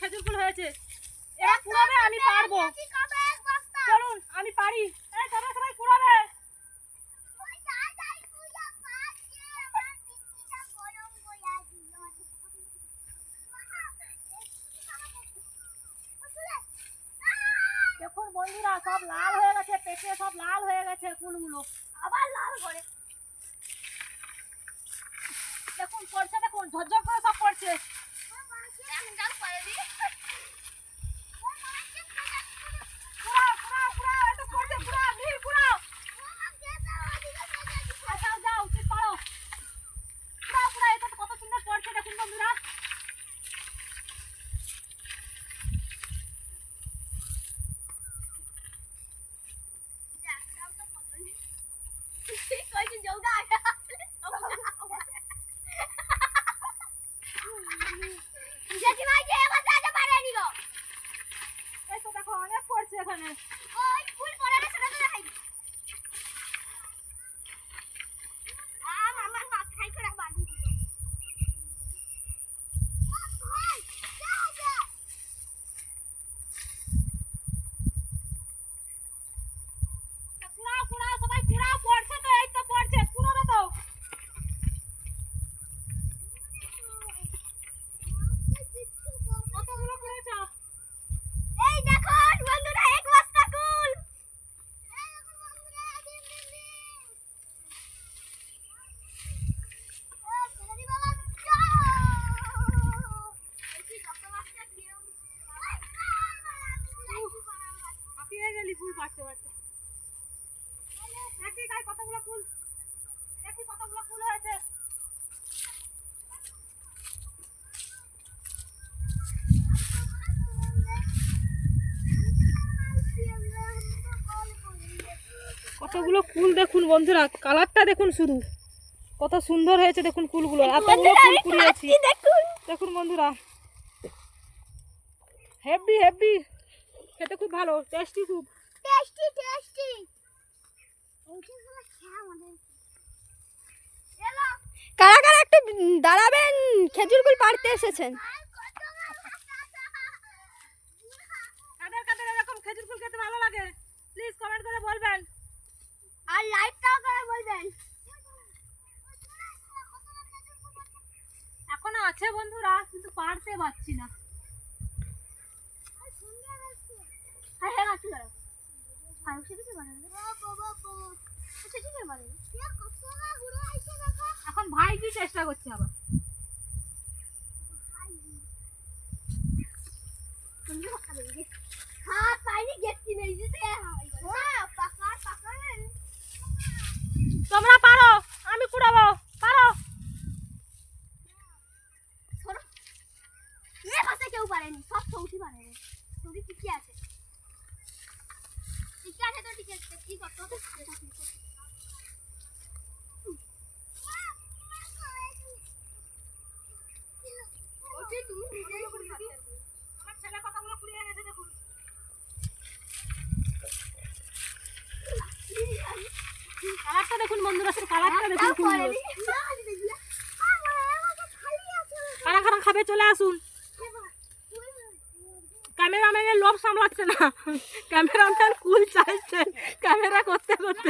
খেজুর ফুল হয়েছে। এবার কুড়াবে, আমি পারবো। চলুন, আমি পারি। এই তোমরা সবাই কুড়াবে। দেখুন বন্ধুরা, সব লাল হয়ে গেছে, পেটে সব লাল হয়ে গেছে কুলগুলো, আবার লাল করে। দেখুন পড়ছে, দেখুন ঝরঝর করে সব পড়ছে। কত সুন্দর পড়ছে দেখুন বন্ধুরা। দেখো অনেক পড়ছে এখানে। ফুল পাড়তে পারতে দেখি গায়ে কতগুলো ফুল, দেখি কতগুলো ফুল হয়েছে। কতগুলো ফুল দেখুন বন্ধুরা, কালারটা দেখুন শুধু কত সুন্দর হয়েছে। দেখুন ফুলগুলো, এতগুলো ফুল কুড়িয়েছি দেখুন বন্ধুরা। হেভি হেভি, খেতে খুব ভালো, টেস্টি, খুব টেস্টি টেস্টি। কারা কারা একটু দাঁড়াবেন, খেজুর গুল পাড়তে এসেছেন। কাদের কাদের এরকম খেজুর ফুল খেতে ভালো লাগে প্লিজ কমেন্ট করে বলবেন, আর লাইকটাও করে বলবেন। এখনো আছে বন্ধুরা, কিন্তু পারতে পারছি না। এখন ভাই কি চেষ্টা করছে আবার। তোমরা পারো, আমি কুড়াবো, পারো। কেউ পারেনি, সব সৌখি পারেনি। সৌখি ঠিকই আছে, ঠিকই আছে, তো ঠিক আছে। কি করতে হবে? আমার ছেলে কতগুলো কুড়িয়ে এনেছে দেখুন। কালারটা দেখুন বন্ধুরা, কালারটা দেখুন ফুলগুলো। কারা কারা খাবে চলে আসুন। ক্যামেরাম্যানের লোভ সামলাচ্ছে না, ক্যামেরাম্যান কুল চাইছে ক্যামেরা করতে করতে।